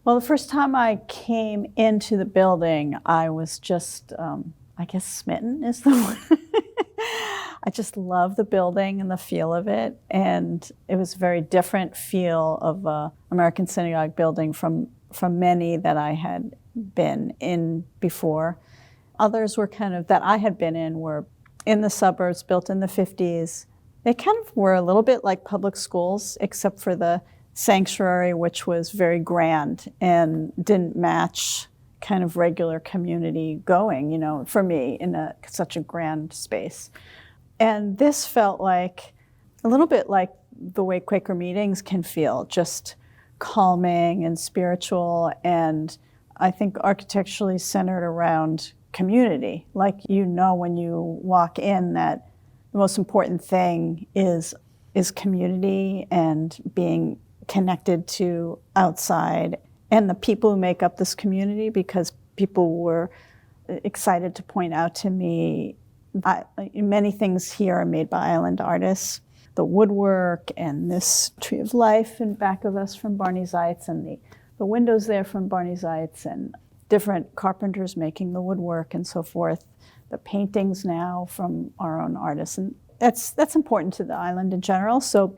Well, the first time I came into the building, I was just, I guess smitten is the word. I just love the building and the feel of it. And it was a very different feel of a American synagogue building from many that I had been in before. Others were kind of, that I had been in, were in the suburbs, built in the 50s. They kind of were a little bit like public schools, except for the sanctuary, which was very grand and didn't match kind of regular community going, you know, for me in such a grand space. And this felt like a little bit like the way Quaker meetings can feel, just calming and spiritual, and I think architecturally centered around community. Like, you know, when you walk in, that the most important thing is community and being connected to outside and the people who make up this community, because people were excited to point out to me many things here are made by island artists. The woodwork and this tree of life in back of us from Barney Zeitz, and the windows there from Barney Zeitz, and different carpenters making the woodwork and so forth. The paintings now from our own artists, and that's important to the island in general. So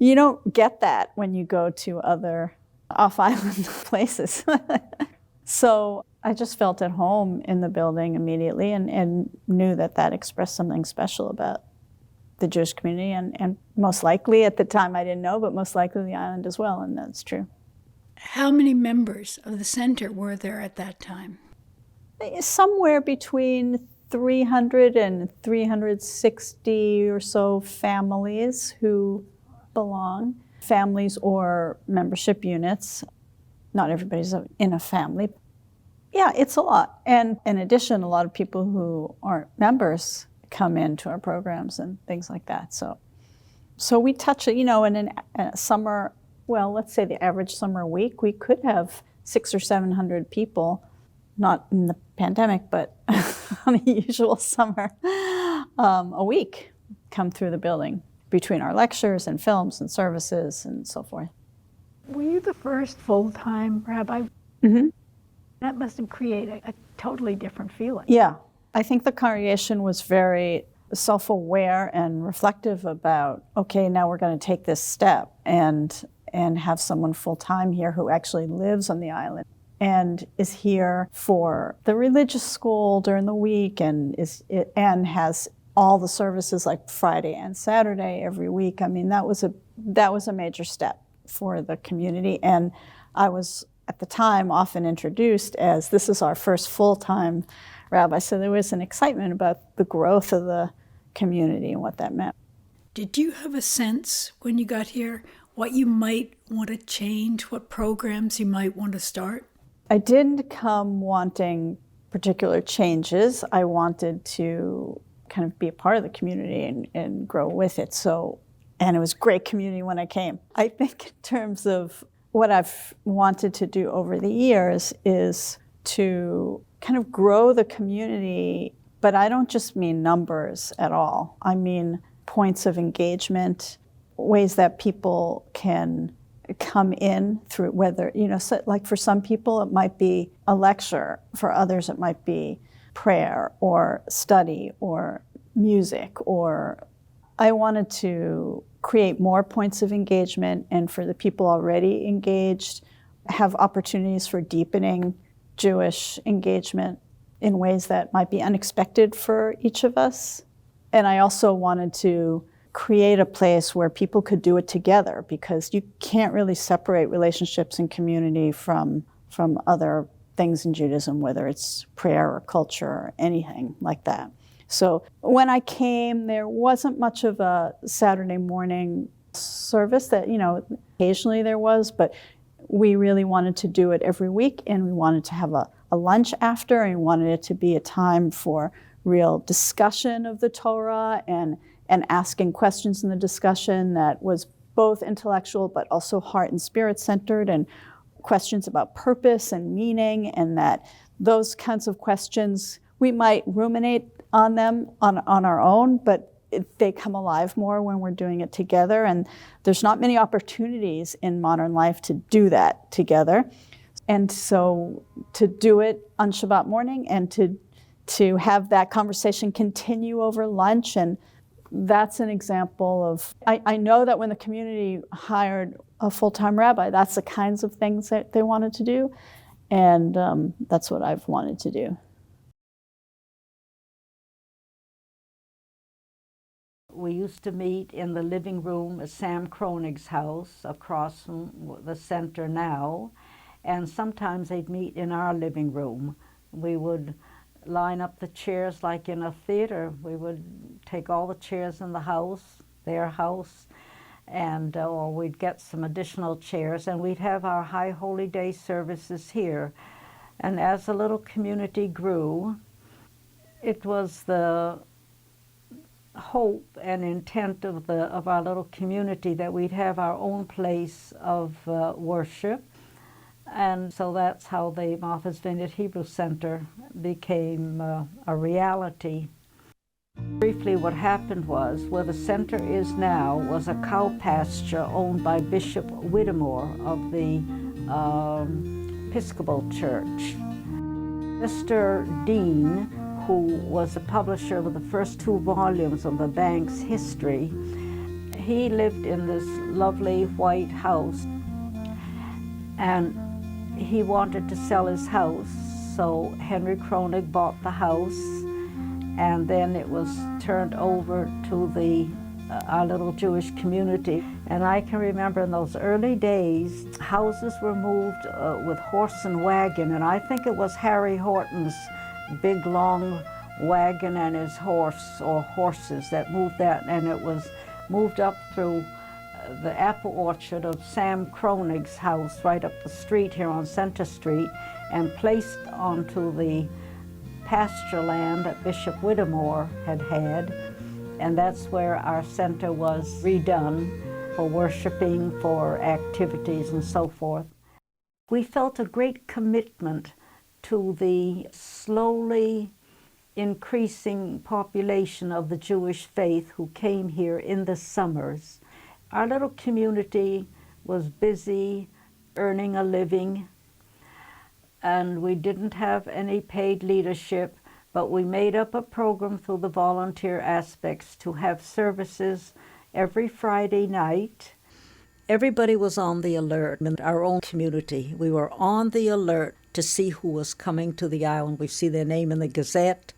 you don't get that when you go to other off-island places. So I just felt at home in the building immediately, and knew that expressed something special about the Jewish community, and most likely, at the time I didn't know, but most likely the island as well, and that's true. How many members of the center were there at that time? Somewhere between 300 and 360 or so families who belong, families or membership units. Not everybody's in a family. Yeah, it's a lot. And in addition, a lot of people who aren't members come into our programs and things like that. So we touch it, you know, in a summer, well, let's say the average summer week, we could have 600 or 700 people, not in the pandemic, but on a usual summer, a week come through the building between our lectures and films and services and so forth. Were you the first full-time rabbi? Mm-hmm. That must have created a totally different feeling. Yeah, I think the congregation was very self-aware and reflective about, okay, now we're going to take this step and have someone full-time here who actually lives on the island and is here for the religious school during the week and has all the services like Friday and Saturday every week. I mean, that was a major step for the community, and I was at the time often introduced as, this is our first full-time rabbi, so there was an excitement about the growth of the community and what that meant. Did you have a sense when you got here what you might want to change, what programs you might want to start? I didn't come wanting particular changes. I wanted to kind of be a part of the community and grow with it. And it was great community when I came. I think in terms of what I've wanted to do over the years is to kind of grow the community, but I don't just mean numbers at all. I mean points of engagement, ways that people can come in through, whether, you know, so like for some people it might be a lecture, for others it might be prayer or study or music, or I wanted to create more points of engagement, and for the people already engaged, have opportunities for deepening Jewish engagement in ways that might be unexpected for each of us. And I also wanted to create a place where people could do it together, because you can't really separate relationships and community from other things in Judaism, whether it's prayer or culture or anything like that. So when I came, there wasn't much of a Saturday morning service that, you know, occasionally there was, but we really wanted to do it every week, and we wanted to have a lunch after, and we wanted it to be a time for real discussion of the Torah and asking questions in the discussion that was both intellectual but also heart and spirit centered, and questions about purpose and meaning, and that those kinds of questions, we might ruminate on them on our own, but they come alive more when we're doing it together. And there's not many opportunities in modern life to do that together. And so to do it on Shabbat morning and to have that conversation continue over lunch, and that's an example of, I know that when the community hired a full-time rabbi, that's the kinds of things that they wanted to do, and that's what I've wanted to do. We used to meet in the living room at Sam Kronig's house across from the center now, and sometimes they'd meet in our living room. We would line up the chairs like in a theater. We would take all the chairs in the house, their house, and or we'd get some additional chairs, and we'd have our High Holy Day services here. And as the little community grew, it was the hope and intent of our little community that we'd have our own place of worship. And so that's how the Martha's Vineyard Hebrew Center became a reality. Briefly, what happened was, where the center is now was a cow pasture owned by Bishop Whittemore of the Episcopal Church. Mr. Dean, who was the publisher of the first 2 volumes of the bank's history, he lived in this lovely white house, and he wanted to sell his house, so Henry Kronig bought the house, and then it was turned over to our little Jewish community. And I can remember in those early days, houses were moved with horse and wagon, and I think it was Harry Horton's big long wagon and his horse or horses that moved that, and it was moved up through the apple orchard of Sam Kronig's house right up the street here on Center Street and placed onto the pasture land that Bishop Whittemore had, and that's where our center was redone for worshiping, for activities and so forth. We felt a great commitment to the slowly increasing population of the Jewish faith who came here in the summers. Our little community was busy earning a living, and we didn't have any paid leadership, but we made up a program through the volunteer aspects to have services every Friday night. Everybody was on the alert in our own community. We were on the alert to see who was coming to the island. We'd see their name in the Gazette,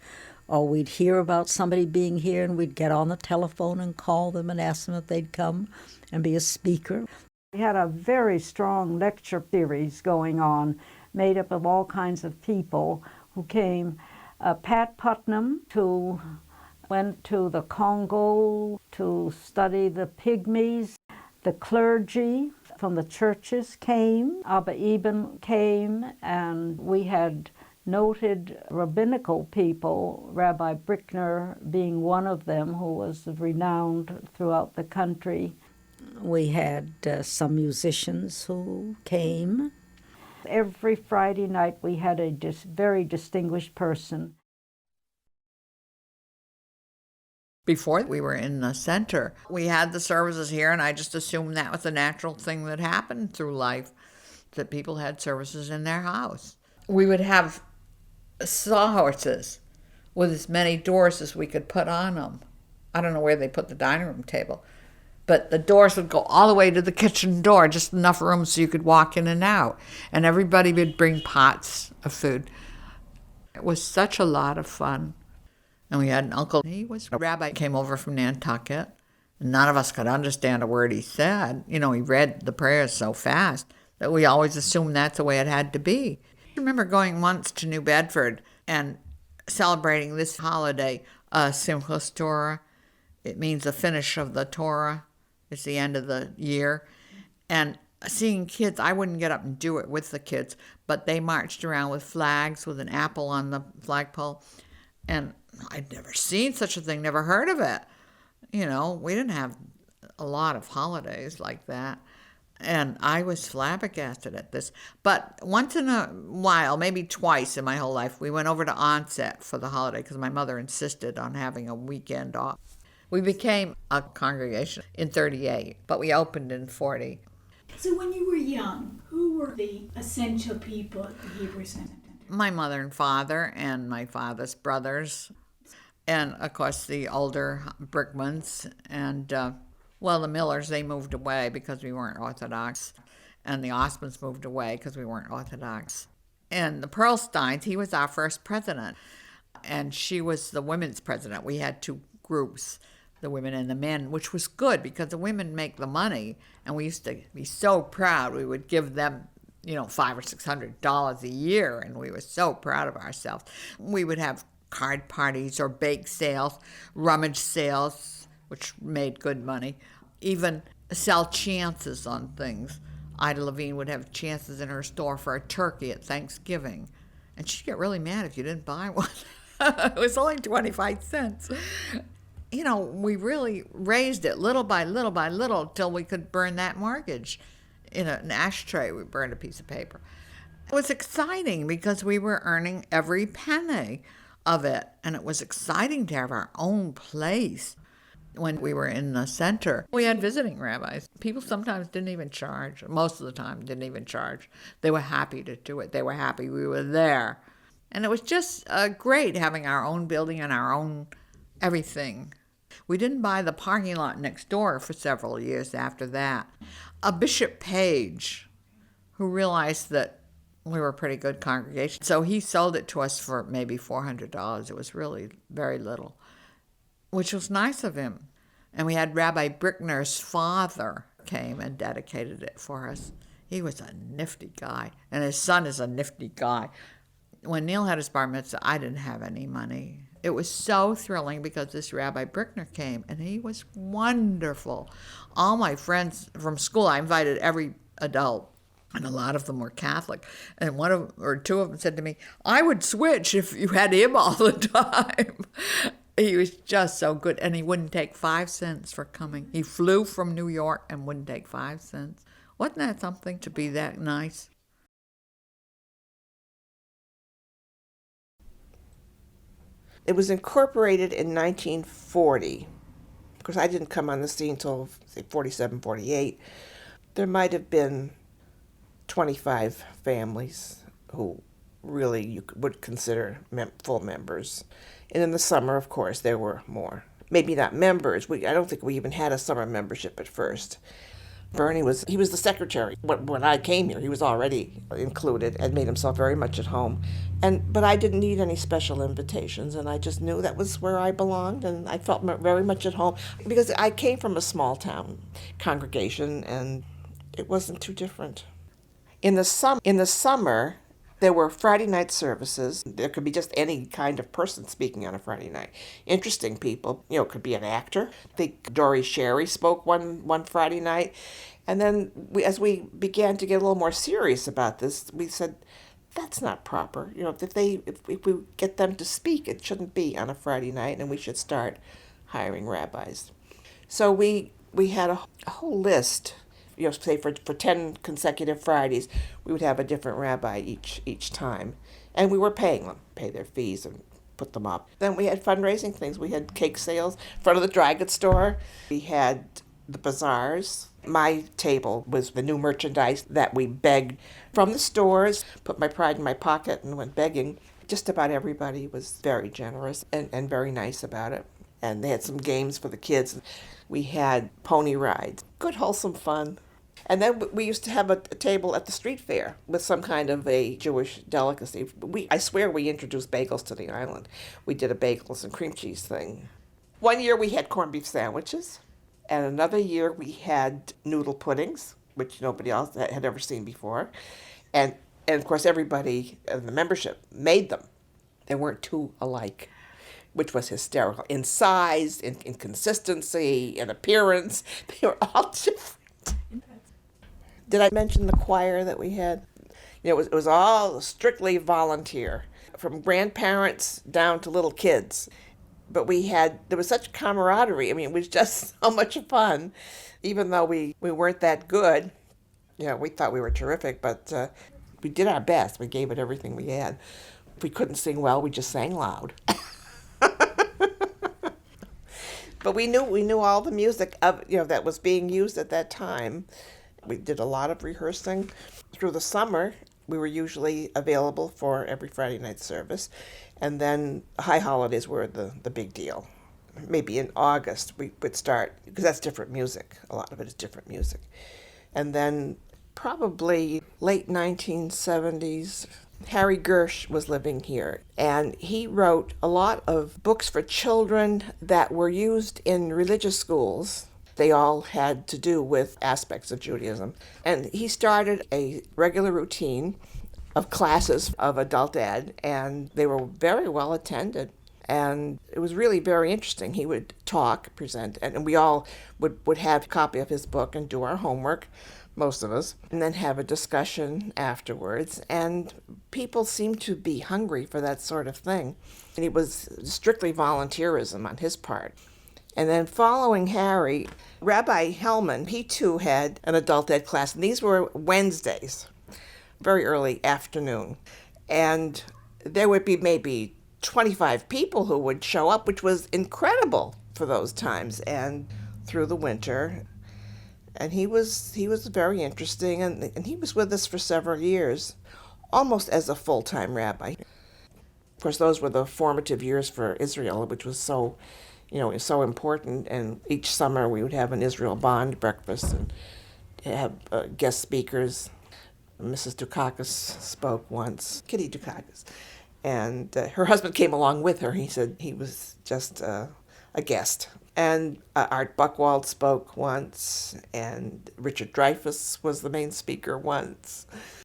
or we'd hear about somebody being here, and we'd get on the telephone and call them and ask them if they'd come and be a speaker. We had a very strong lecture series going on, made up of all kinds of people who came. Pat Putnam, who went to the Congo to study the Pygmies. The clergy from the churches came. Abba Eben came, and we had noted rabbinical people, Rabbi Brickner being one of them, who was renowned throughout the country. We had some musicians who came. Every Friday night we had a very distinguished person. Before we were in the center, we had the services here, and I just assumed that was a natural thing that happened through life, that people had services in their house. We would have sawhorses with as many doors as we could put on them. I don't know where they put the dining room table, but the doors would go all the way to the kitchen door, just enough room so you could walk in and out. And everybody would bring pots of food. It was such a lot of fun. And we had an uncle, he was a rabbi, came over from Nantucket. And none of us could understand a word he said. You know, he read the prayers so fast that we always assumed that's the way it had to be. I remember going once to New Bedford and celebrating this holiday, Simchas Torah. It means the finish of the Torah. It's the end of the year. And seeing kids, I wouldn't get up and do it with the kids, but they marched around with flags with an apple on the flagpole. And I'd never seen such a thing, never heard of it. You know, we didn't have a lot of holidays like that. And I was flabbergasted at this. But once in a while, maybe twice in my whole life, we went over to Onset for the holiday because my mother insisted on having a weekend off. We became a congregation in 38, but we opened in 40. So when you were young, who were the essential people at the Hebrew Center? My mother and father, and my father's brothers, and of course the older Brickmans, and the Millers, they moved away because we weren't Orthodox, and the Osmonds moved away because we weren't Orthodox. And the Pearlsteins, he was our first president, and she was the women's president. We had two groups, the women and the men, which was good because the women make the money, and we used to be so proud. We would give them, $500 or $600 a year, and we were so proud of ourselves. We would have card parties or bake sales, rummage sales, which made good money, even sell chances on things. Ida Levine would have chances in her store for a turkey at Thanksgiving, and she'd get really mad if you didn't buy one. It was only 25 cents. We really raised it little by little till we could burn that mortgage. In an ashtray, we burned a piece of paper. It was exciting because we were earning every penny of it, and it was exciting to have our own place. When we were in the center, we had visiting rabbis. People sometimes didn't even charge. Most of the time didn't even charge. They were happy to do it. They were happy we were there. And it was just great having our own building and our own everything. We didn't buy the parking lot next door for several years after that. A Bishop Page, who realized that we were a pretty good congregation, so he sold it to us for maybe $400. It was really very little, which was nice of him. And we had Rabbi Brickner's father came and dedicated it for us. He was a nifty guy, and his son is a nifty guy. When Neil had his bar mitzvah, I didn't have any money. It was so thrilling because this Rabbi Brickner came, and he was wonderful. All my friends from school, I invited every adult, and a lot of them were Catholic. And two of them said to me, I would switch if you had him all the time. He was just so good, and he wouldn't take 5 cents for coming. He flew from New York and wouldn't take 5 cents. Wasn't that something to be that nice? It was incorporated in 1940. Of course, I didn't come on the scene until, say, 47, 48. There might have been 25 families who really you would consider full members. And in the summer, of course, there were more. Maybe not members. I don't think we even had a summer membership at first. Bernie was the secretary. When I came here, he was already included and made himself very much at home. But I didn't need any special invitations, and I just knew that was where I belonged, and I felt very much at home because I came from a small town congregation, and it wasn't too different. In the summer, there were Friday night services. There could be just any kind of person speaking on a Friday night. Interesting people. It could be an actor. I think Dory Sherry spoke one Friday night. And then as we began to get a little more serious about this, we said, that's not proper. If we get them to speak, it shouldn't be on a Friday night, and we should start hiring rabbis. So we had a whole list. Say for 10 consecutive Fridays, we would have a different rabbi each time. And we were paying them, pay their fees and put them up. Then we had fundraising things. We had cake sales in front of the dry goods store. We had the bazaars. My table was the new merchandise that we begged from the stores, put my pride in my pocket and went begging. Just about everybody was very generous and very nice about it. And they had some games for the kids. We had pony rides. Good, wholesome fun. And then we used to have a table at the street fair with some kind of a Jewish delicacy. I swear we introduced bagels to the island. We did a bagels and cream cheese thing. One year we had corned beef sandwiches. And another year we had noodle puddings, which nobody else had ever seen before. And of course, everybody in the membership made them. They weren't two alike, which was hysterical. In size, in consistency, in appearance, they were all different. Did I mention the choir that we had? It was all strictly volunteer, from grandparents down to little kids. But there was such camaraderie. It was just so much fun. Even though we weren't that good, we thought we were terrific, but we did our best. We gave it everything we had. If we couldn't sing well, we just sang loud. But we knew all the music that was being used at that time. We did a lot of rehearsing. Through the summer, we were usually available for every Friday night service. And then high holidays were the big deal. Maybe in August we would start, because that's different music. A lot of it is different music. And then probably late 1970s, Harry Gersh was living here, and he wrote a lot of books for children that were used in religious schools. They all had to do with aspects of Judaism. And he started a regular routine of classes of adult ed, and they were very well attended. And it was really very interesting. He would talk, present, and we all would have a copy of his book and do our homework, most of us, and then have a discussion afterwards. And people seemed to be hungry for that sort of thing. And it was strictly volunteerism on his part. And then following Harry, Rabbi Hellman, he too had an adult ed class, and these were Wednesdays, very early afternoon. And there would be maybe 25 people who would show up, which was incredible for those times, and through the winter. And he was very interesting, and he was with us for several years, almost as a full-time rabbi. Of course, those were the formative years for Israel, which was so important. And each summer we would have an Israel Bond breakfast and have guest speakers. Mrs. Dukakis spoke once, Kitty Dukakis, and her husband came along with her. He said he was just a guest. And Art Buchwald spoke once, and Richard Dreyfuss was the main speaker once.